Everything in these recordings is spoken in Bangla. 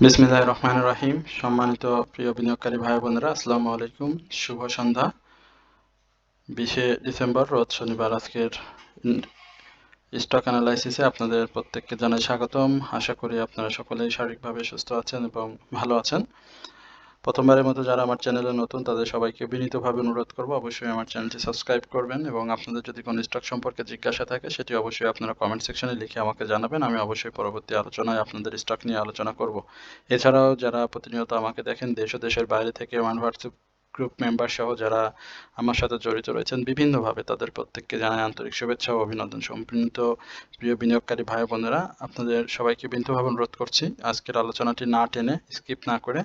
বিসমিল্লাহির রহমানির রহিম। সম্মানিত প্রিয় বিনিয়োগকারী ভাই বোনেরা, আসসালামু আলাইকুম। শুভ সন্ধ্যা। 20শে ডিসেম্বর রোজ শনিবার। আজকের স্টক অ্যানালাইসিসে আপনাদের প্রত্যেককে জানাই স্বাগতম। আশা করি আপনারা সকলেই শারীরিকভাবে সুস্থ আছেন এবং ভালো আছেন। প্রথমবারের মতো যারা আমার চ্যানেলে নতুন তাদের সবাইকে বিনীতভাবে অনুরোধ করব অবশ্যই আমার চ্যানেলটি সাবস্ক্রাইব করবেন এবং আপনাদের যদি কোনো স্টক সম্পর্কে জিজ্ঞাসা থাকে সেটি অবশ্যই আপনারা কমেন্ট সেকশনে লিখে আমাকে জানাবেন। আমি অবশ্যই পরবর্তী আলোচনায় আপনাদের স্টক নিয়ে আলোচনা করব। এছাড়াও যারা প্রতিনিয়ত আমাকে দেখেন দেশ ও দেশের বাইরে থেকে আমার হোয়াটসঅ্যাপ গ্রুপ মেম্বার সহ যারা আমার সাথে জড়িত রয়েছেন বিভিন্নভাবে, তাদের প্রত্যেককে জানাই আন্তরিক শুভেচ্ছা ও অভিনন্দন। সম্মানিত প্রিয় বিনিয়োগকারী ভাই বোনেরা, আপনাদের সবাইকে বিনীতভাবে অনুরোধ করছি আজকের আলোচনাটি না টেনে স্কিপ না করে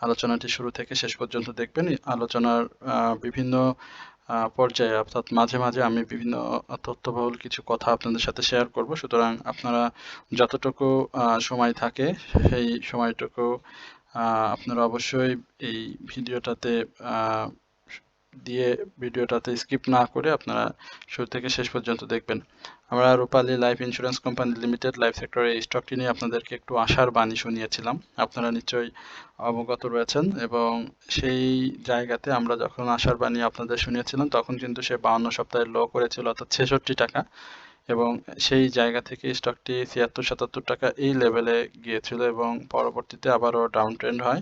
আলোচনাটি শুরু থেকে শেষ পর্যন্ত দেখবেন। আলোচনার বিভিন্ন পর্যায়ে অর্থাৎ মাঝে মাঝে আমি বিভিন্ন তথ্যবহুল কিছু কথা আপনাদের সাথে শেয়ার করব। সুতরাং আপনারা যতটুকু সময় থাকে সেই সময়টুকু আপনারা অবশ্যই এই ভিডিওটাতে ভিডিওটাতে স্কিপ না করে আপনারা শুরু থেকে শেষ পর্যন্ত দেখবেন। আমরা Rupali life insurance company limited life সেক্টরের এই স্টকটি নিয়ে আপনাদেরকে একটু আশার বাণী শুনিয়েছিলাম। আপনারা নিশ্চয়ই অবগত রয়েছেন এবং সেই জায়গাতে আমরা যখন আশার বাণী আপনাদের শুনিয়েছিলাম তখন কিন্তু সে 52 সপ্তাহের লো করেছিল অর্থাৎ 66 টাকা এবং সেই জায়গা থেকে স্টকটি 76-77 টাকা এই লেভেলে গিয়েছিল এবং পরবর্তীতে আবারও ডাউন ট্রেন্ড হয়।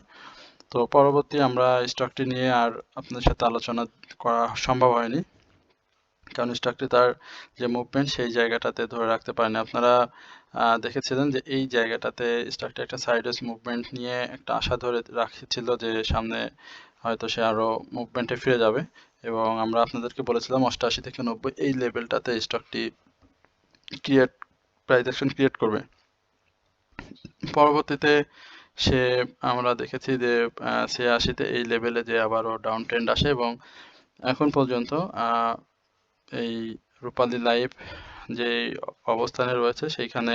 তো পরবর্তী আমরা স্টকটি নিয়ে আর আপনাদের সাথে আলোচনা করা সম্ভব হয়নি, কারণ স্টকটি তার যে মুভমেন্ট সেই জায়গাটাতে ধরে রাখতে পারেনি। আপনারা দেখেছিলেন যে এই জায়গাটাতে স্টকটি একটা সাইডওয়েজ মুভমেন্ট নিয়ে একটা আশা ধরে রাখছিল যে সামনে হয়তো সে আরও মুভমেন্টে ফিরে যাবে এবং আমরা আপনাদেরকে বলেছিলাম 88 থেকে 90 এই লেভেলটাতে স্টকটি প্রাইস অ্যাকশন ক্রিয়েট করবে। পরবর্তীতে সে আমরা দেখেছি যে 86-তে এই লেভেলে যে আবারও ডাউন ট্রেন্ড আসে এবং এখন পর্যন্ত এই রূপালী লাইফ যে অবস্থানে রয়েছে সেইখানে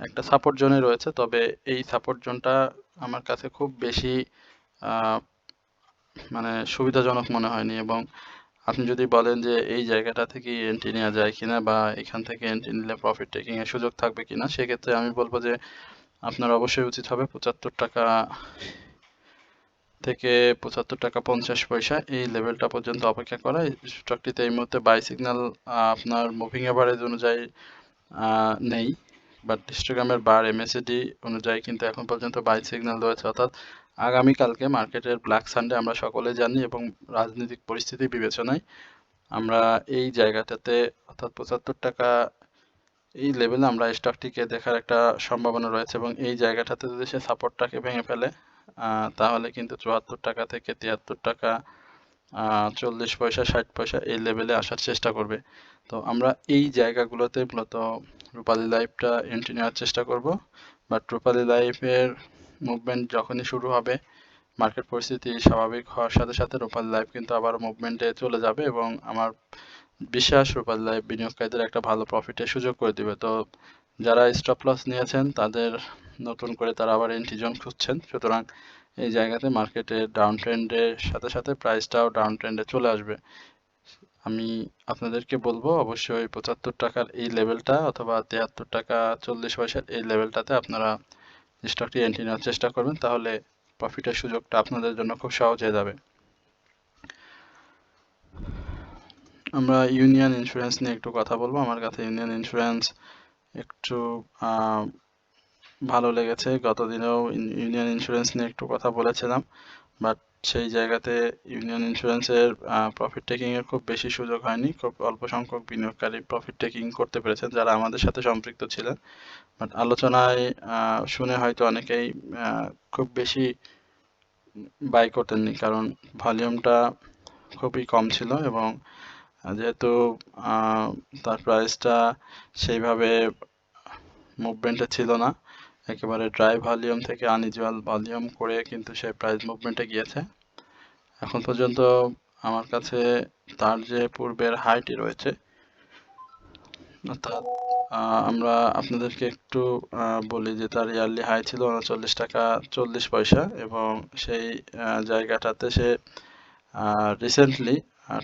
একটা সাপোর্ট জোনে রয়েছে, তবে এই সাপোর্ট জোনটা আমার কাছে খুব বেশি মানে সুবিধাজনক মনে হয়নি এবং আপনি যদি বলেন যে এই জায়গাটা থেকে এন্ট্রি নেওয়া যায় কিনা বা এখান থেকে এন্ট্রি নিলে প্রফিট টেকিং এর সুযোগ থাকবে কিনা, সেক্ষেত্রে আমি বলবো যে আপনার অবশ্যই উচিত হবে 75 টাকা থেকে 75 টাকা 50 পয়সা এই লেভেলটা পর্যন্ত অপেক্ষা করা। স্টকটিতে এই মুহূর্তে বাই সিগন্যাল আপনার মুভিং এভারেজ অনুযায়ী নেই, বাট হিস্টোগ্রামের বার MACD অনুযায়ী কিন্তু এখন পর্যন্ত বাই সিগন্যাল রয়েছে, অর্থাৎ আগামীকালকে মার্কেটের ব্ল্যাক সানডে আমরা সকলে জানি এবং রাজনৈতিক পরিস্থিতি বিবেচনায় আমরা এই জায়গাটাতে অর্থাৎ 75 টাকা এই লেভেলে আমরা স্টকটিকে দেখার একটা সম্ভাবনা রয়েছে এবং এই জায়গাটাতে যদি সে সাপোর্টটাকে ভেঙে ফেলে তাহলে কিন্তু 74 টাকা থেকে 73 টাকা 40 পয়সা 60 পয়সা এই লেভেলে আসার চেষ্টা করবে। তো আমরা এই জায়গাগুলোতে মূলত রূপালী লাইফটা এন্ট্রি নেওয়ার চেষ্টা করব, বাট রূপালী লাইফের মুভমেন্ট যখনই শুরু হবে, মার্কেট পরিস্থিতি স্বাভাবিক হওয়ার সাথে সাথে রূপালী লাইফ কিন্তু আবার মুভমেন্টে চলে যাবে এবং আমার বিশ্বাস রূপালী লাইফ বিনিয়োগকারীদের একটা ভালো প্রফিটের সুযোগ করে দিবে। তো যারা স্টপ লস নিয়েছেন তাদের নতুন করে তারা আবার এন্ট্রি জোন খুঁজছেন, সুতরাং এই জায়গাতে মার্কেটে ডাউন ট্রেন্ডের সাথে সাথে প্রাইসটাও ডাউন ট্রেন্ডে চলে আসবে। আমি আপনাদেরকে বলবো অবশ্যই 75 টাকার এই লেভেলটা অথবা 73 টাকা 40 পয়সার এই লেভেলটাতে আপনারা স্টকটি এন্ট্রি নেওয়ার চেষ্টা করবেন, তাহলে প্রফিটের সুযোগটা আপনাদের জন্য খুব সহজ হয়ে যাবে। আমরা ইউনিয়ন ইন্স্যুরেন্স নিয়ে একটু কথা বলবো। আমার কাছে ইউনিয়ন ইন্স্যুরেন্স একটু ভালো লেগেছে। গত দিনেও ইউনিয়ন ইন্স্যুরেন্স নিয়ে একটু কথা বলেছিলাম, বাট সেই জায়গাতে ইউনিয়ন ইন্স্যুরেন্সের প্রফিট টেকিং এর খুব বেশি সুযোগ হয়নি। খুব অল্প সংখ্যক বিনিয়োগকারী প্রফিট টেকিং করতে পেরেছেন যারা আমাদের সাথে সম্পৃক্ত ছিলেন, বাট আলোচনায় শুনে হয়তো অনেকেই খুব বেশি বাই করতেননি, কারণ ভলিউমটা খুবই কম ছিল এবং যেহেতু তার প্রাইসটা সেইভাবে মুভমেন্টে ছিল না, একেবারে ড্রাই ভলিউম থেকে আনইউজুয়াল ভলিউম করে কিন্তু সে প্রাইস মুভমেন্টে গিয়েছে। এখন পর্যন্ত আমার কাছে তার যে পূর্বের হাইটি রয়েছে, অর্থাৎ আমরা আপনাদেরকে একটু বলি যে তার ইয়ারলি হাই ছিল 39 টাকা 40 পয়সা এবং সেই জায়গাটাতে সে রিসেন্টলি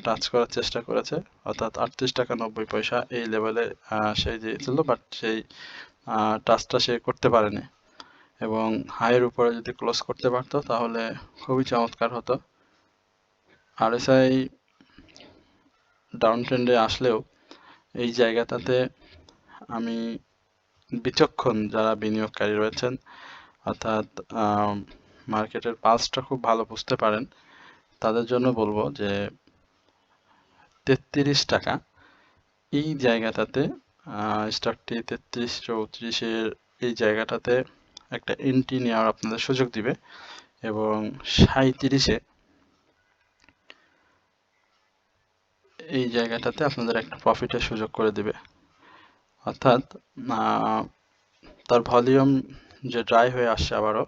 টাচ করার চেষ্টা করেছে, অর্থাৎ 38 টাকা 90 পয়সা এই লেভেলে সে দিয়েছিল, বাট সেই টাচটা সে করতে পারেনি এবং হাইয়ের উপরে যদি ক্লোজ করতে পারতো তাহলে খুবই চমৎকার হতো। RSI ডাউন ট্রেন্ডে আসলেও এই জায়গাটাতে আমি বিচক্ষণ যারা বিনিয়োগকারী রয়েছেন, অর্থাৎ মার্কেটের পালসটা খুব ভালো বুঝতে পারেন, তাদের জন্য বলবো যে 33 টাকা এই জায়গাটাতে স্টকটি 33-34-এর এই জায়গাটাতে একটা এন্ট্রি নেওয়ার আপনাদের সুযোগ দিবে এবং 37-এ এই জায়গাটাতে আপনাদের একটা প্রফিটের সুযোগ করে দিবে। অর্থাৎ তার ভলিউম যে ড্রাই হয়ে আসছে আবারও,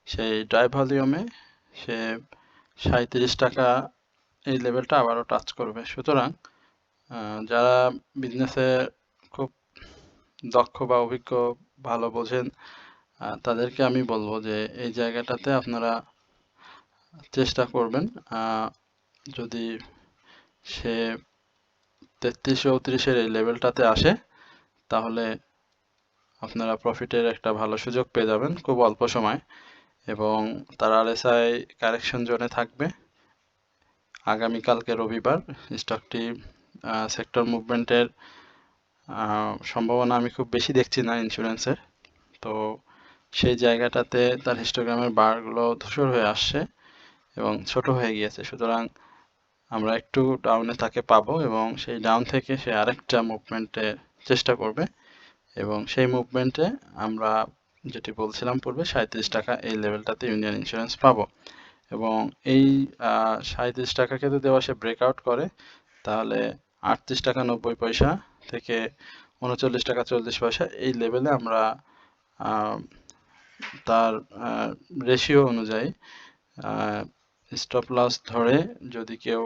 সেই ড্রাই ভলিউমে সে 37 টাকা এই লেভেলটা আবারও টাচ করবে। সুতরাং যারা বিজনেসে খুব দক্ষ বা অভিজ্ঞ, ভালো বোঝেন, তাদেরকে আমি বলবো যে এই জায়গাটাতে আপনারা চেষ্টা করবেন, যদি সে 33-34-এর এই লেভেলটাতে আসে তাহলে আপনারা প্রফিটের একটা ভালো সুযোগ পেয়ে যাবেন খুব অল্প সময়। এবং তার RSI কারেকশন জোনে থাকবে। আগামীকালকে রবিবার স্টকটি সেক্টর মুভমেন্টের সম্ভাবনা আমি খুব বেশি দেখছি না ইন্স্যুরেন্সের। তো সেই জায়গাটাতে তার হিস্টোগ্রামের বারগুলো ধূসর হয়ে আসছে এবং ছোট হয়ে গিয়েছে। সুতরাং আমরা একটু ডাউনে তাকে পাবো এবং সেই ডাউন থেকে সে আরেকটা মুভমেন্টে চেষ্টা করবে এবং সেই মুভমেন্টে আমরা যেটি বলছিলাম পূর্বে 37 টাকা এই লেভেলটাতে ইউনিয়ন ইন্স্যুরেন্স পাবো। এবং এই 37 টাকাকে যদি আবার সে ব্রেকআউট করে তাহলে 38 টাকা 90 পয়সা থেকে 39 টাকা 40 পয়সা এই লেভেলে আমরা তার রেশিও অনুযায়ী স্টপ লস ধরে যদি কেউ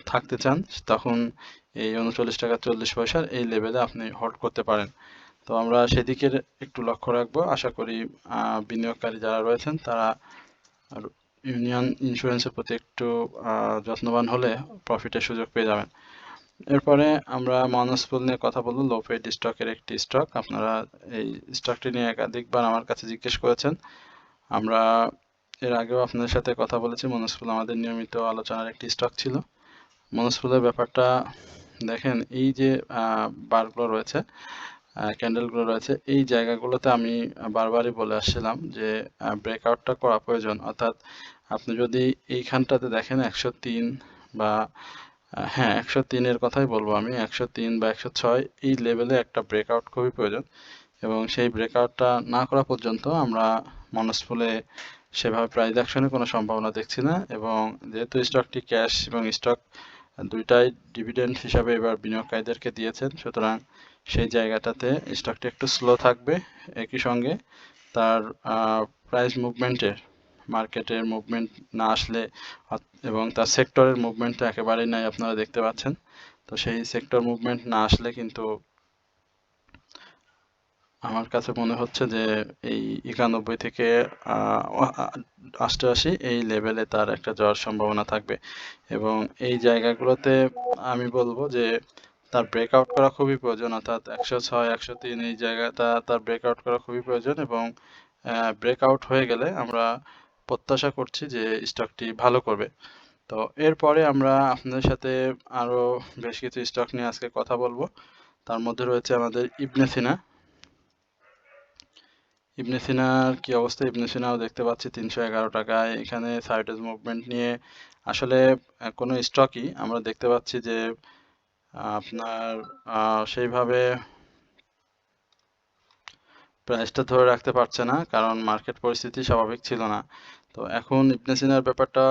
থাকতে চান তখন এই 39 টাকা 40 পয়সার এই লেভেলে আপনি হোল্ড করতে পারেন। তো আমরা সেদিকের একটু লক্ষ্য রাখবো। আশা করি বিনিয়োগকারী যারা রয়েছেন তারা ইউনিয়ন ইন্স্যুরেন্সের প্রতি একটু যত্নবান হলে প্রফিটের সুযোগ পেয়ে যাবেন। এরপরে আমরা মনস্পুল নিয়ে কথা বলবো, লো পেইড স্টকের একটি স্টক। আপনারা এই স্টকটি নিয়ে একাধিকবার আমার কাছে জিজ্ঞেস করেছেন। আমরা এর আগেও আপনাদের সাথে কথা বলেছি। মনস্পুল আমাদের নিয়মিত আলোচনার একটি স্টক ছিল। মনস্পুলের ব্যাপারটা দেখেন, এই যে বারগুলো রয়েছে, ক্যান্ডেলগুলো রয়েছে, এই জায়গাগুলোতে আমি বারবারই বলে আসছিলাম যে ব্রেকআউটটা করা প্রয়োজন। অর্থাৎ আপনি যদি এইখানটাতে দেখেন 103 বা হ্যাঁ 103-এর কথাই বলবো আমি, 103 বা 106 এই লেভেলে একটা ব্রেকআউট খুবই প্রয়োজন এবং সেই ব্রেকআউটটা না করা পর্যন্ত আমরা মনস্পুলে সেভাবে প্রাইস অ্যাকশনের কোনো সম্ভাবনা দেখছি না। এবং যেহেতু স্টকটি ক্যাশ এবং স্টক দুইটাই ডিভিডেন্ড হিসাবে এবার বিনিয়োগকারীদেরকে দিয়েছেন, সুতরাং সেই জায়গাটাতে স্টকটি একটু স্লো থাকবে। একই সঙ্গে তার প্রাইস মুভমেন্টের, মার্কেটের মুভমেন্ট না আসলে এবং তার সেক্টরের মুভমেন্টটা একেবারেই নাই, আপনারা দেখতে পাচ্ছেন। তো সেই সেক্টর মুভমেন্ট না আসলে কিন্তু আমার কাছে মনে হচ্ছে যে এই 91 থেকে 88 এই লেভেলে তার একটা যাওয়ার সম্ভাবনা থাকবে এবং এই জায়গাগুলোতে আমি বলবো যে তার ব্রেকআউট করা খুবই প্রয়োজন। অর্থাৎ 106 103 এই জায়গাটা তার ব্রেকআউট করা খুবই প্রয়োজন এবং ব্রেকআউট হয়ে গেলে আমরা প্রত্যাশা করছি যে স্টকটি ভালো করবে। তো এরপরে আমরা আপনাদের সাথে আরো বেশ কিছু স্টক নিয়ে আজকে কথা বলবো। তার মধ্যে রয়েছে আমাদের ইবনে সিনা। ইবনে সিনার কি অবস্থা? ইবনে সিনাও দেখতে পাচ্ছি 311 টাকায়। এখানে সাইডওয়েজ মুভমেন্ট নিয়ে আসলে কোনো স্টকই আমরা দেখতে পাচ্ছি যে আপনার সেইভাবে প্রাইসটা ধরে রাখতে পারছে না, কারণ মার্কেট পরিস্থিতি স্বাভাবিক ছিল না। তো এখন ইবনে সিনার ব্যাপারটা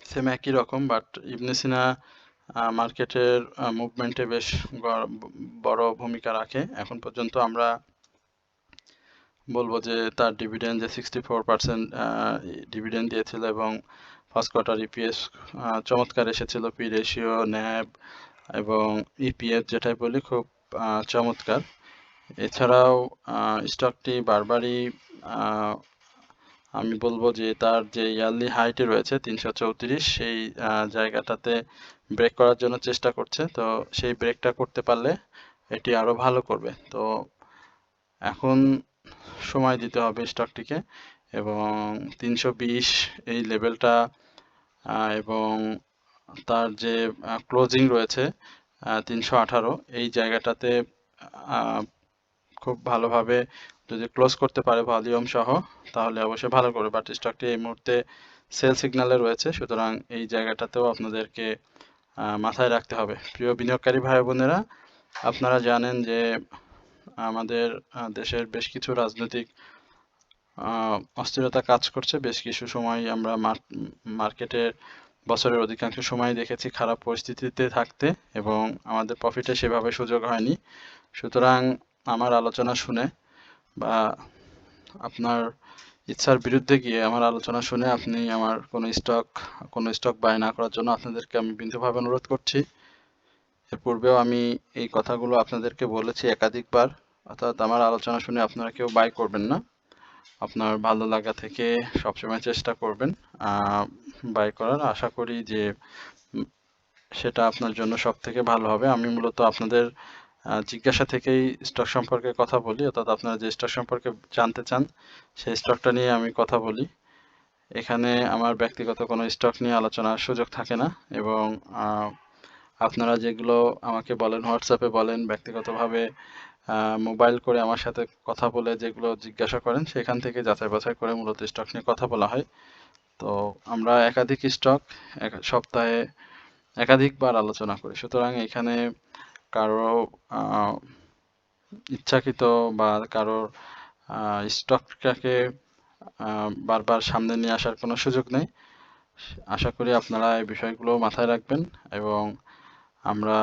সেম একই রকম, বাট ইবনে সিনা মার্কেটের মুভমেন্টে বেশ বড় ভূমিকা রাখে। এখন পর্যন্ত আমরা বলবো যে তার ডিভিডেন্ড যে 64% ডিভিডেন্ড দিয়েছিল এবং ফার্স্ট কোয়ার্টার ইপিএস চমৎকার এসেছিল, পি রেশিও, ন্যাব এবং ইপিএফ যেটাই বলি খুব চমৎকার। এছাড়াও স্টকটি বারবারই আমি বলবো যে তার যে ইয়ারলি হাইটে রয়েছে 334, সেই জায়গাটাতে ব্রেক করার জন্য চেষ্টা করছে। তো সেই ব্রেকটা করতে পারলে এটি আরো ভালো করবে। তো এখন সময় দিতে হবে স্টকটিকে, এবং 320 এই লেভেলটা এবং তার যে ক্লোজিং রয়েছে 318 এই জায়গাটাতে খুব ভালোভাবে যদি ক্লোজ করতে পারে ভলিউম সহ তাহলে অবশ্যই ভালো করবে, বাট স্টকটি এই মুহূর্তে সেল সিগন্যালে রয়েছে, সুতরাং এই জায়গাটাতেও আপনাদেরকে মাথায় রাখতে হবে। প্রিয় বিনিয়োগকারী ভাই বোনেরা, আপনারা জানেন যে আমাদের দেশের বেশ কিছু রাজনৈতিক অস্থিরতা কাজ করছে। বেশ কিছু সময় আমরা মার্কেটের বছরের অধিকাংশ সময় দেখেছি খারাপ পরিস্থিতিতে থাকতে, এবং আমাদের প্রফিটে সেভাবে সুযোগ হয়নি। সুতরাং আমার আলোচনা শুনে বা আপনার ইচ্ছার বিরুদ্ধে গিয়ে আমার আলোচনা শুনে আপনি আমার কোনো স্টক বাই না করার জন্য আপনাদেরকে আমি বিনীতভাবে অনুরোধ করছি। এর পূর্বেও আমি এই কথাগুলো আপনাদেরকে বলেছি একাধিকবার, অর্থাৎ আমার আলোচনা শুনে আপনারা কেউ বাই করবেন না। আপনার ভালো লাগা থেকে সবসময় চেষ্টা করবেন বাই করার। আশা করি যে সেটা আপনার জন্য সব থেকে ভালো হবে। আমি মূলত আপনাদের জিজ্ঞাসা থেকেই স্টক সম্পর্কে কথা বলি, অর্থাৎ আপনারা যে স্টক সম্পর্কে জানতে চান সেই স্টকটা নিয়ে আমি কথা বলি। এখানে আমার ব্যক্তিগত কোনো স্টক নিয়ে আলোচনার সুযোগ থাকে না, এবং আপনারা যেগুলো আমাকে বলেন, হোয়াটসঅ্যাপে বলেন, ব্যক্তিগতভাবে মোবাইল করে আমার সাথে কথা বলে যেগুলো জিজ্ঞাসা করেন সেখান থেকে যাচাই বাছাই করে মূলত স্টক নিয়ে কথা বলা হয়। তো আমরা একাধিক স্টক সপ্তাহে একাধিকবার আলোচনা করি, সুতরাং এখানে কারো ইচ্ছাকৃত বা কারোর স্টকটাকে বারবার সামনে নিয়ে আসার কোনো সুযোগ নেই। আশা করি আপনারা এই বিষয়গুলো মাথায় রাখবেন, এবং আমরা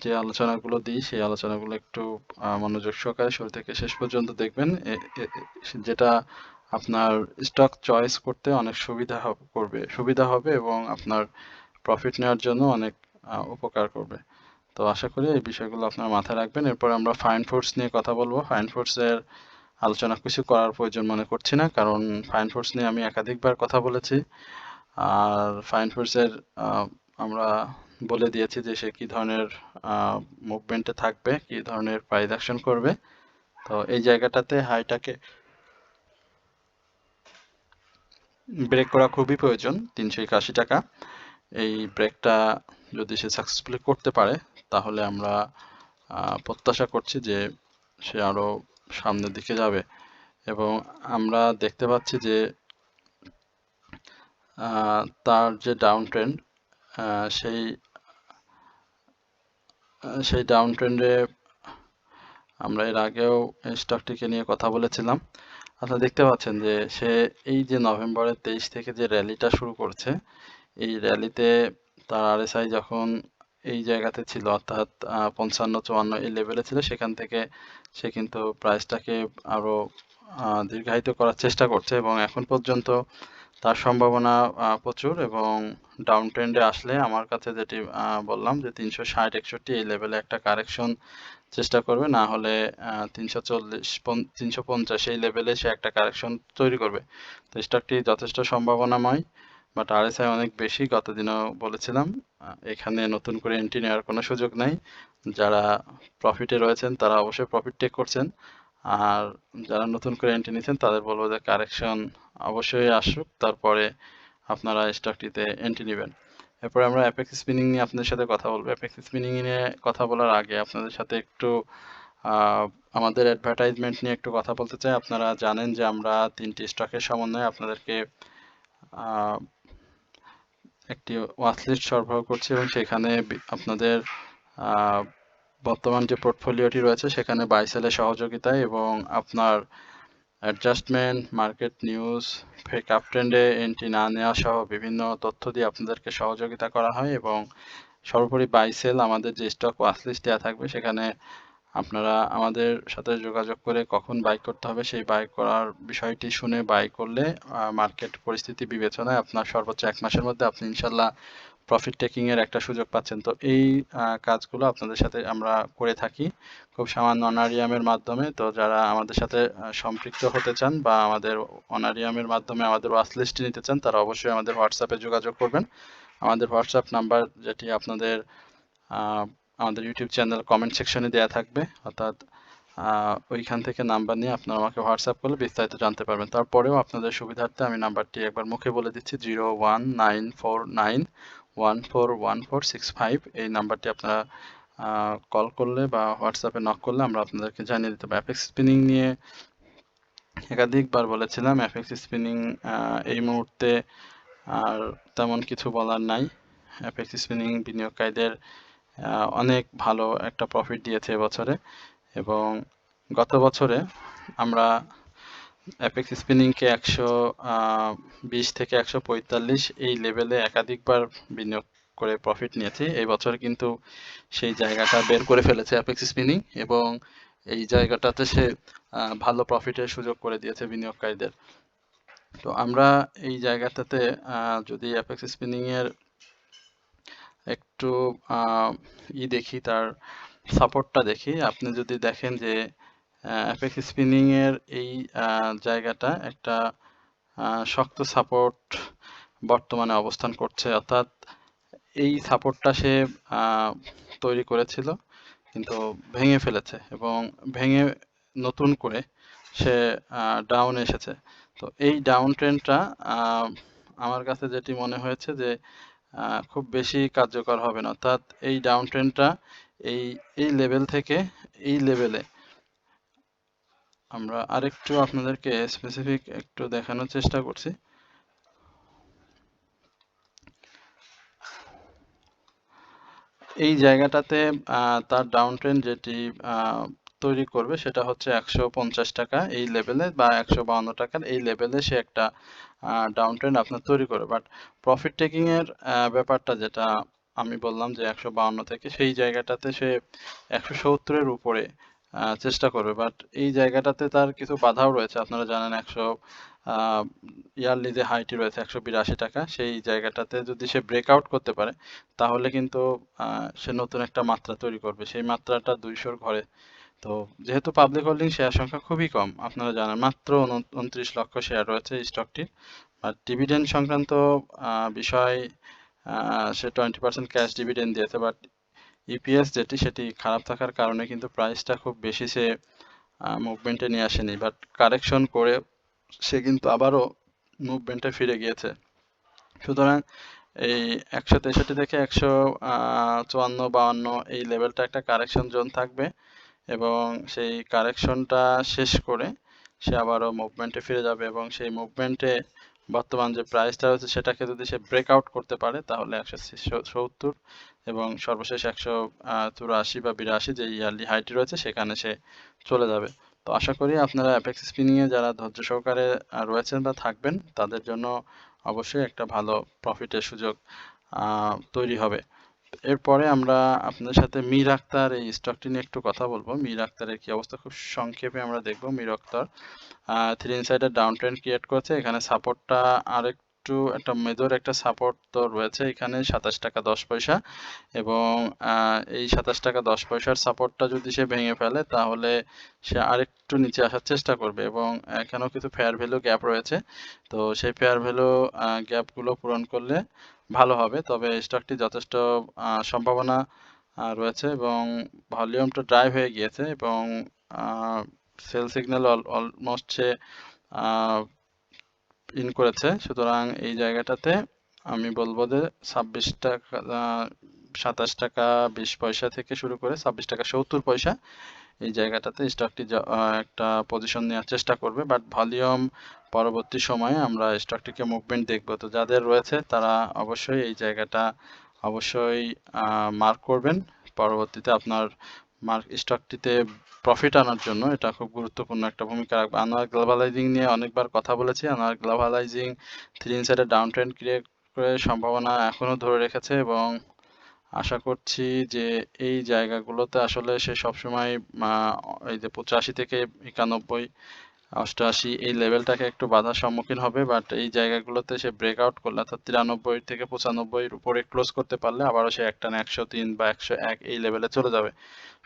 যে আলোচনাগুলো দিই সেই আলোচনাগুলো একটু মনোযোগ সহকারে শুরু থেকে শেষ পর্যন্ত দেখবেন, যেটা আপনার স্টক চয়েস করতে অনেক সুবিধা হবে এবং আপনার প্রফিট নেওয়ার জন্য অনেক উপকার করবে। তো আশা করি এই বিষয়গুলো আপনারা মাথায় রাখবেন। এরপর আমরা ফাইন ফুডস নিয়ে কথা বলবো। ফাইন ফুডসের আলোচনা কিছু করার প্রয়োজন মনে করছি না, কারণ ফাইন ফুডস নিয়ে আমি একাধিকবার কথা বলেছি, আর ফাইন ফুডসের আমরা বলে দিয়েছি যে সে কী ধরনের মুভমেন্টে থাকবে, কী ধরনের প্রাইস অ্যাকশন করবে। তো এই জায়গাটাতে হাইটাকে ব্রেক করা খুবই প্রয়োজন, 381 টাকা। এই ব্রেকটা যদি সে সাকসেসফুলি করতে পারে তাহলে আমরা প্রত্যাশা করছি যে সে আরও সামনের দিকে যাবে, এবং আমরা দেখতে পাচ্ছি যে তার যে ডাউন ট্রেন্ড সেই ডাউন ট্রেন্ডে আমরা এর আগেও স্টকটিকে নিয়ে কথা বলেছিলাম। আপনারা দেখতে পাচ্ছেন যে সে এই যে নভেম্বরের 23 থেকে যে র্যালিটা শুরু করছে, এই র্যালিতে তার আরএসআই যখন এই জায়গাতে ছিল, অর্থাৎ 55-54 এই লেভেলে ছিল, সেখান থেকে সে কিন্তু প্রাইসটাকে আরও দীর্ঘায়িত করার চেষ্টা করছে, এবং এখন পর্যন্ত তার সম্ভাবনা প্রচুর, এবং ডাউন ট্রেন্ডে আসলে আমার কাছে যেটি বললাম যে 360-61 এই লেভেলে একটা কারেকশন চেষ্টা করবে, না হলে 340-350 এই লেভেলে সে একটা কারেকশন তৈরি করবে। তো স্টকটি যথেষ্ট সম্ভাবনাময়, বাট আরএসআই অনেক বেশি। গত দিনও বলেছিলাম এখানে নতুন করে এন্ট্রি নেওয়ার কোনো সুযোগ নাই। যারা প্রফিটে রয়েছেন তারা অবশ্যই প্রফিট টেক করছেন, আর যারা নতুন করে এন্ট্রি নিচ্ছেন তাদের বলবো যে কারেকশন অবশ্যই আসুক, তারপরে আপনারা স্টকটিতে এন্ট্রি নেবেন। এরপরে আমরা অ্যাপেক্স স্পিনিং নিয়ে আপনাদের সাথে কথা বলবো। অ্যাপেক্স স্পিনিং নিয়ে কথা বলার আগে আপনাদের সাথে একটু আমাদের অ্যাডভার্টাইজমেন্ট নিয়ে একটু কথা বলতে চাই। আপনারা জানেন যে আমরা 3টি স্টকের সমন্বয়ে আপনাদেরকে একটি ওয়াচলিস্ট সরবরাহ করছি, এবং সেখানে আপনাদের বর্তমান যে পোর্টফোলিওটি রয়েছে সেখানে বাই সেলের সহযোগিতায় এবং আপনার adjustment, market news, fake up ট্রেন্ডে এন্ট্রি না নেওয়া সহ বিভিন্ন তথ্য দিয়ে আপনাদেরকে সহযোগিতা করা হয়, এবং সর্বোপরি বাই সেল আমাদের যে স্টক ওয়াচলিস্ট দেওয়া থাকবে সেখানে আপনারা আমাদের সাথে যোগাযোগ করে কখন বাই করতে হবে সেই বাই করার বিষয়টি শুনে বাই করলে মার্কেট পরিস্থিতি বিবেচনায় আপনার সর্বোচ্চ 1 মাসের মধ্যে আপনি ইনশাল্লাহ প্রফিট টেকিং এর একটা সুযোগ পাচ্ছেন। তো এই কাজগুলো আপনাদের সাথে আমরা করে থাকি খুব সামান্য অনারিয়ামের মাধ্যমে। তো যারা আমাদের সাথে সম্পৃক্ত হতে চান বা আমাদের অনারিয়ামের মাধ্যমে আমাদের ওয়াচলিস্ট নিতে চান তারা অবশ্যই আমাদের হোয়াটসঅ্যাপে যোগাযোগ করবেন। আমাদের হোয়াটসঅ্যাপ নাম্বার যেটি আপনাদের আমাদের ইউটিউব চ্যানেল কমেন্ট সেকশনে দেওয়া থাকবে, অর্থাৎ ওইখান থেকে নাম্বার নিয়ে আপনারা আমাকে হোয়াটসঅ্যাপ করলে বিস্তারিত জানতে পারবেন। তারপরেও আপনাদের সুবিধার্থে আমি নাম্বারটি একবার মুখে বলে দিচ্ছি, 01949141465। এই নাম্বারটি আপনারা কল করলে বা হোয়াটসঅ্যাপে নক করলে আমরা আপনাদেরকে জানিয়ে দিতে পারি। এফএক্স স্পিনিং নিয়ে একাধিকবার বলেছিলাম, এফএক্স স্পিনিং এই মুহূর্তে আর তেমন কিছু বলার নাই। এফএক্স স্পিনিং বিনিয়োগকারীদের অনেক ভালো একটা প্রফিট দিয়েছে এবছরে, এবং গত বছরে আমরা এফএক্স স্পিনিংকে 120 থেকে 145 এই লেভেলে একাধিকবার বিনিয়োগ করে প্রফিট নিয়েছি। এই বছর কিন্তু সেই জায়গাটা বের করে ফেলেছে এফএক্স স্পিনিং, এবং এই জায়গাটাতে সে ভালো প্রফিটের সুযোগ করে দিয়েছে বিনিয়োগকারীদের। তো আমরা এই জায়গাটাতে যদি এফএক্স স্পিনিং এর একটু দেখি, তার সাপোর্টটা দেখি, আপনি যদি দেখেন যে এফএক্স স্পিনিং এর এই জায়গাটা একটা শক্ত সাপোর্ট বর্তমানে অবস্থান করছে, অর্থাৎ এই সাপোর্টটা সে তৈরি করেছিল কিন্তু ভেঙে ফেলেছে, এবং ভেঙে নতুন করে সে ডাউন এসেছে। তো এই ডাউন ট্রেন্ডটা আমার কাছে যেটি মনে হয়েছে যে খুব বেশি কার্যকর হবে না, অর্থাৎ এই ডাউন ট্রেন্ডটা এই লেভেল থেকে এই লেভেলে আমরা আরেকটু আপনাদেরকে স্পেসিফিক একটু দেখানোর চেষ্টা করছি। এই জায়গাটাতে তার ডাউন ট্রেন্ড যেটি তৈরি করবে সেটা হচ্ছে 150 টাকা এই লেভেলে বা 152 টাকার এই লেভেলে সে একটা ডাউন ট্রেন্ড আপনার তৈরি করবে। বাট প্রফিট টেকিং এর ব্যাপারটা যেটা আমি বললাম যে 152 থেকে সেই জায়গাটাতে সে 170 এর উপরে চেষ্টা করবে, বাট এই জায়গাটাতে তার কিছু বাধাও রয়েছে। আপনারা জানেন ইয়ারলি যে হাইটি রয়েছে 182 টাকা, সেই জায়গাটাতে যদি সে ব্রেকআউট করতে পারে তাহলে কিন্তু সে নতুন একটা মাত্রা তৈরি করবে, সেই মাত্রাটা 200-র ঘরে। তো যেহেতু পাবলিক হোল্ডিং শেয়ার সংখ্যা খুবই কম, আপনারা জানেন মাত্র 29 লক্ষ শেয়ার রয়েছে এই স্টকটির, আর ডিভিডেন্ড সংক্রান্ত বিষয় সে 20% ক্যাশ ডিভিডেন্ড দিয়েছে, বাট ইপিএস যেটি সেটি খারাপ থাকার কারণে কিন্তু প্রাইসটা খুব বেশি সে মুভমেন্টে নিয়ে আসেনি, বাট কারেকশন করে সে কিন্তু আবারও মুভমেন্টে ফিরে গিয়েছে। সুতরাং এই 163 থেকে 154-52 এই লেভেলটা একটা কারেকশন জোন থাকবে, এবং সেই কারেকশনটা শেষ করে সে আবারও মুভমেন্টে ফিরে যাবে, এবং সেই মুভমেন্টে বর্তমান যে প্রাইসটা রয়েছে সেটাকে যদি সে ব্রেকআউট করতে পারে তাহলে 170 এবং সর্বশেষ 184 বা 82 যে ইয়ারলি হাইটি রয়েছে সেখানে সে চলে যাবে। তো আশা করি আপনারা অ্যাপেক্স স্পিনিংয়ে যারা ধৈর্য সহকারে রয়েছেন বা থাকবেন তাদের জন্য অবশ্যই একটা ভালো প্রফিটের সুযোগ তৈরি হবে। এরপরে আমরা আপনাদের সাথে মীর আক্তার এই স্টকটি নিয়ে একটু কথা বলবো। মীর আক্তারের কি অবস্থা খুব সংক্ষেপে আমরা দেখব। মীর আক্তার 3 ইনসাইডের ডাউন ট্রেন্ড ক্রিয়েট করেছে, এখানে সাপোর্টটা আরেকটু একটা মেজর একটা সাপোর্ট তো রয়েছে এখানে 27 টাকা 10 পয়সা, এবং এই 27 টাকা 10 পয়সার সাপোর্টটা যদি সে ভেঙে ফেলে তাহলে সে আরেকটু নিচে আসার চেষ্টা করবে, এবং এখানেও কিছু ফেয়ার ভ্যালু গ্যাপ রয়েছে। তো সেই ফেয়ার ভ্যালু গ্যাপগুলো পূরণ করলে ভালো হবে, তবে স্টকটি যথেষ্ট সম্ভাবনা রয়েছে, এবং ভলিউমটা ড্রাইভ হয়ে গিয়েছে, এবং সেল সিগন্যাল অলমোস্ট সে ইন করেছে। সুতরাং এই জায়গাটাতে আমি বলবো যে 26 টাকা 27 টাকা 20 পয়সা থেকে শুরু করে 26 টাকা 70 পয়সা এই জায়গাটাতে স্টকটি একটা পজিশন নেওয়ার চেষ্টা করবে, বাট ভলিউম পরবর্তী সময়ে আমরা স্টকটিকে মুভমেন্ট দেখব। তো যাদের রয়েছে তারা অবশ্যই এই জায়গাটা অবশ্যই মার্ক করবেন, পরবর্তীতে আপনার স্টকটিতে প্রফিট আনার জন্য এটা খুব গুরুত্বপূর্ণ একটা ভূমিকা রাখবে। আনোয়ার গ্লোবালাইজিং নিয়ে অনেকবার কথা বলেছি। আনোয়ার গ্লোবালাইজিং 3 ইনসাইডের ডাউন ট্রেন্ড ক্রিয়েট করে সম্ভাবনা এখনো ধরে রেখেছে, এবং আশা করছি যে এই জায়গাগুলোতে আসলে সে সবসময় এই যে 85 থেকে 91 88 এই লেভেলটাকে একটু বাধার সম্মুখীন হবে, বাট এই জায়গাগুলোতে সে ব্রেকআউট করলে অর্থাৎ 93 থেকে 95 উপরে ক্লোজ করতে পারলে আবারও সে একটানা 103 বা 101 এই লেভেলে চলে যাবে।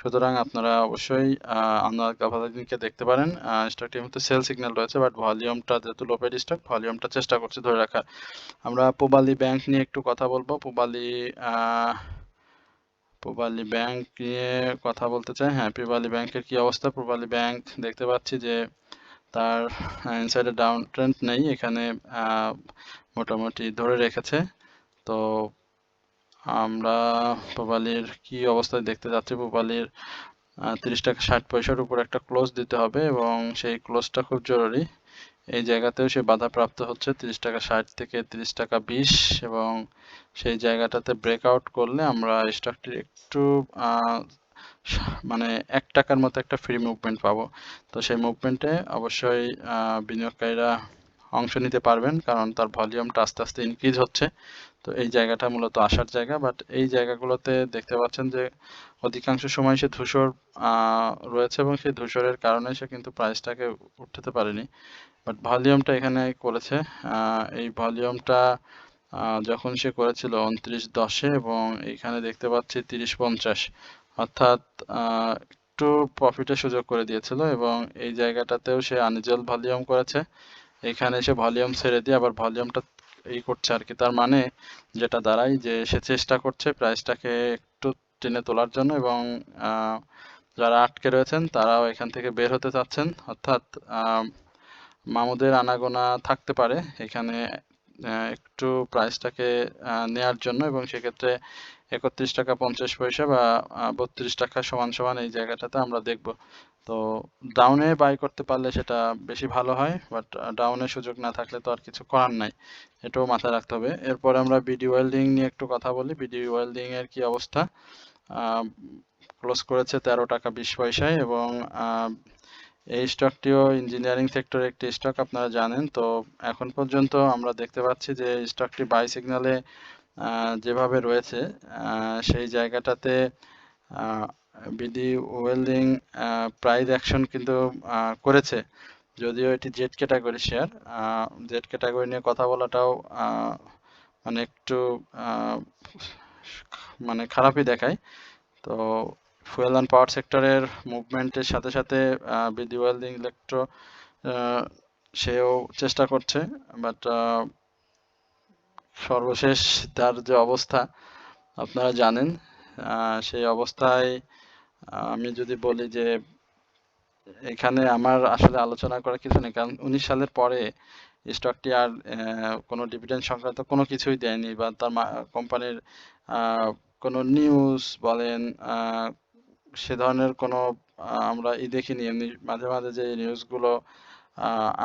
সুতরাং আপনারা অবশ্যই আনোয়ার গ্লোবালাইজিংকে দেখতে পারেন। স্টকটির মধ্যে সেল সিগন্যাল রয়েছে, বাট ভলিউমটা যেহেতু লো পেড স্টক, ভলিউমটা চেষ্টা করছে ধরে রাখার। আমরা পূবালী ব্যাংক নিয়ে একটু কথা বলবো। পূবালী ব্যাংক নিয়ে কথা বলতে চাই। হ্যাঁ, পূবালী ব্যাংকের কি অবস্থা? পূবালী ব্যাংক দেখতে পাচ্ছি যে তার ইনসাইডে ডাউন ট্রেন্ড নেই, এখানে মোটামুটি ধরে রেখেছে। তো আমরা পূবালীর কি অবস্থায় দেখতে যাচ্ছি, পূবালীর 30 টাকা 60 পয়সার উপর একটা ক্লোজ দিতে হবে এবং সেই ক্লোজটা খুব জরুরি। এই জায়গাতেও সে বাধাপ্রাপ্ত হচ্ছে 30 টাকা 60 থেকে 30 টাকা 20, এবং সেই জায়গাটাতে ব্রেকআউট করলে আমরা স্টকটির একটু মানে 1 টাকার মতো একটা ফ্রি মুভমেন্ট পাবো। তো সেই মুভমেন্টে অবশ্যই বিনিয়োগকারীরা অংশ নিতে পারবেন, কারণ তার ভলিউমটা আস্তে আস্তে ইনক্রিজ হচ্ছে। তো এই জায়গাটা মূলত আসার জায়গা, বাট এই জায়গাগুলোতে দেখতে পাচ্ছেন যে অধিকাংশ সময় সে ধূসর রয়েছে এবং সেই ধূসরের কারণে সে কিন্তু প্রাইসটাকে উঠাতে পারেনি। বাট ভলিউমটা এখানে করেছে, এই ভলিউমটা যখন সে করেছিল 29.10-এ এবং এইখানে দেখতে পাচ্ছি 30.50, অর্থাৎ একটু প্রফিটের সুযোগ করে দিয়েছিল এবং এই জায়গাটাতেও সে আনইউজুয়াল ভলিউম করেছে। এখানে সে ভলিউম ছেড়ে দিয়ে আবার ভলিউমটা করছে আর কি। তার মানে যেটা দাঁড়ায় যে সে চেষ্টা করছে প্রাইসটাকে একটু টেনে তোলার জন্য, এবং যারা আটকে রয়েছেন তারাও এখান থেকে বের হতে চাচ্ছেন, অর্থাৎ মামুদের আনাগোনা থাকতে পারে এখানে একটু প্রাইসটাকে নেয়ার জন্য, এবং সেক্ষেত্রে 31 টাকা 50 পয়সা বা 32 টাকা সমান সমান এই জায়গাটাতে আমরা দেখব। তো ডাউনে বাই করতে পারলে সেটা বেশি ভালো হয়, বাট ডাউনে সুযোগ না থাকলে তো আর কিছু করার নাই, এটাও মাথায় রাখতে হবে। এরপর আমরা বিডি ওয়েল্ডিং নিয়ে একটু কথা বলি। বিডি ওয়েল্ডিং এর কি অবস্থা? ক্লোজ করেছে 13 টাকা 20 পয়সায় এবং এই স্টকটিও ইঞ্জিনিয়ারিং সেক্টরের একটি স্টক, আপনারা জানেন। তো এখন পর্যন্ত আমরা দেখতে পাচ্ছি যে স্টকটি বাই সিগন্যালে যেভাবে রয়েছে সেই জায়গাটাতে বিডি ওয়েল্ডিং প্রাইস অ্যাকশন কিন্তু করেছে, যদিও এটি Z category share. Z category নিয়ে কথা বলাটাও মানে একটু মানে খারাপই দেখায়। তো ফুয়েল অ্যান্ড পাওয়ার সেক্টরের মুভমেন্টের সাথে সাথে বিডি ওয়েল্ডিং ইলেকট্রো সেও চেষ্টা করছে, বাট সর্বশেষ তার যে অবস্থা আপনারা জানেন। সেই অবস্থায় আমি যদি বলি যে এখানে আমার আসলে আলোচনা করার কিছু নেই, কারণ 19 সালের পরে স্টকটি আর কোনো ডিভিডেন্ড সংক্রান্ত কোনো কিছুই দেয়নি, বা তার কোম্পানির কোনো নিউজ বলেন সে ধরনের কোনো আমরা দেখিনি। এমনি মাঝে মাঝে যে নিউজগুলো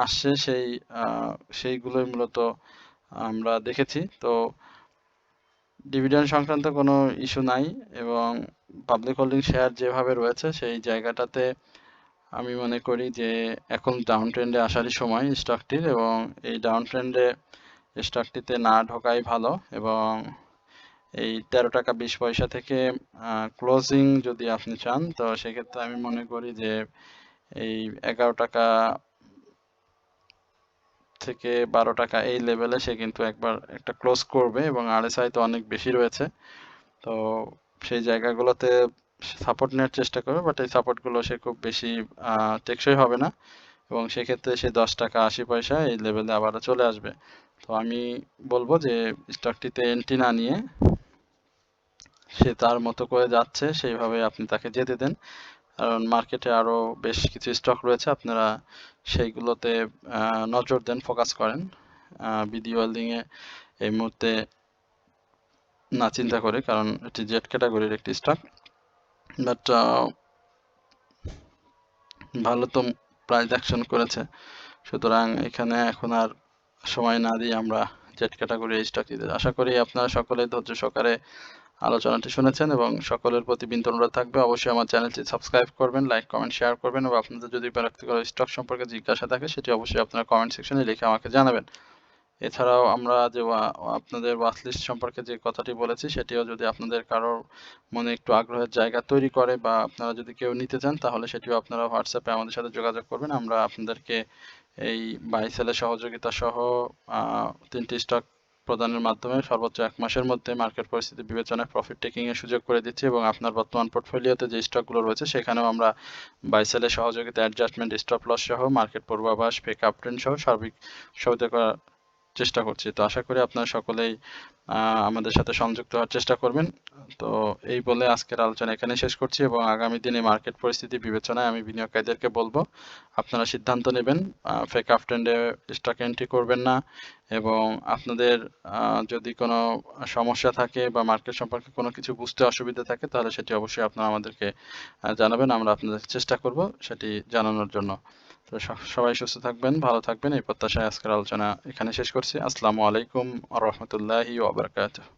আসছে সেইগুলোই মূলত আমরা দেখেছি। তো ডিভিডেন্ড সংক্রান্ত কোনো ইস্যু নাই, এবং পাবলিক হোল্ডিং শেয়ার যেভাবে রয়েছে সেই জায়গাটাতে আমি মনে করি যে এখন ডাউন ট্রেন্ডে আসারই সময় স্টকটির, এবং এই ডাউন ট্রেন্ডে স্টকটিতে না ঢোকাই ভালো। এবং এই 13 টাকা 20 পয়সা থেকে ক্লোজিং যদি আপনি চান, তো সেক্ষেত্রে আমি মনে করি যে এই 11 টাকা থেকে 12 টাকা এই লেভেলে সে কিন্তু একবার একটা ক্লোজ করবে, এবং আরএসআই তো অনেক বেশি রয়েছে। তো সেই জায়গাগুলোতে সাপোর্ট নেওয়ার চেষ্টা করবে, বাট এই সাপোর্টগুলো সে খুব বেশি টেকসই হবে না, এবং সেক্ষেত্রে সে 10 টাকা 80 পয়সা এই লেভেলে আবারও চলে আসবে। তো আমি বলবো যে স্টকটিতে এন্ট্রি না নিয়ে সে তার মতো করে যাচ্ছে সেইভাবে আপনি তাকে যেতে দেন, কারণ মার্কেটে আরও বেশ কিছু স্টক রয়েছে, আপনারা সেইগুলোতে নজর দেন, ফোকাস করেন। বিডি ওয়েল্ডিংয়ে এই মুহূর্তে না চিন্তা করে, কারণ এটি জেড ক্যাটাগরির একটি স্টক, বাট ভালো তো প্রাইস অ্যাকশন করেছে। সুতরাং এখানে এখন আর সময় না দিয়ে আমরা জেড ক্যাটাগরির স্টক দিতে। আশা করি আপনারা সকলে ধৈর্য সহকারে আলোচনাটি শুনেছেন, এবং সকলের প্রতি বিনীত অনুরোধ থাকবে অবশ্যই আমার চ্যানেলটি সাবস্ক্রাইব করবেন, লাইক কমেন্ট শেয়ার করবেন, এবং আপনাদের যদি ব্যক্তিগত স্টক সম্পর্কে জিজ্ঞাসা থাকে সেটি অবশ্যই আপনারা কমেন্ট সেকশনে লিখে আমাকে জানাবেন। এছাড়াও আমরা যে আপনাদের ওয়াচলিস্ট সম্পর্কে যে কথাটি বলেছি সেটিও যদি আপনাদের কারোর মনে একটু আগ্রহের জায়গা তৈরি করে, বা আপনারা যদি কেউ নিতে চান, তাহলে সেটিও আপনারা হোয়াটসঅ্যাপে আমাদের সাথে যোগাযোগ করবেন। আমরা আপনাদেরকে এই বাই সেলের সহযোগিতা সহ 3টি স্টক প্রদানের মাধ্যমে সর্বোচ্চ 1 মাসের মধ্যে মার্কেট পরিস্থিতি বিবেচনায় প্রফিট টেকিং এর সুযোগ করে দিচ্ছি, এবং আপনার বর্তমান পোর্টফোলিওতে যে স্টকগুলো রয়েছে সেখানেও আমরা বাই সেলের সহযোগিতা, অ্যাডজাস্টমেন্ট, স্টপ লস সহ মার্কেট পূর্বাভাস, ফেক আপ ট্রেন্ড সহ সার্বিক সহায়তা করার চেষ্টা করছি। তো আশা করি আপনারা সকলেই আমাদের সাথে সংযুক্ত হওয়ার চেষ্টা করবেন। তো এই বলে আজকের আলোচনা এখানে শেষ করছি এবং আগামী দিনে মার্কেট পরিস্থিতি বিবেচনায় আমি বিনিয়োগকারীদেরকে বলবো আপনারা সিদ্ধান্ত নেবেন, ফেক আপট্রেন্ডে স্টক এন্ট্রি করবেন না এবং আপনাদের যদি কোনো সমস্যা থাকে বা মার্কেট সম্পর্কে কোনো কিছু বুঝতে অসুবিধা থাকে তাহলে সেটি অবশ্যই আপনারা আমাদেরকে জানাবেন। আমরা আপনাদের চেষ্টা করব সেটি জানানোর জন্য। তো সবাই সুস্থ থাকবেন, ভালো থাকবেন এই প্রত্যাশায় আজকের আলোচনা এখানে শেষ করছি। আসসালামু আলাইকুম ওয়া রাহমাতুল্লাহি ওয়া বারাকাতুহু।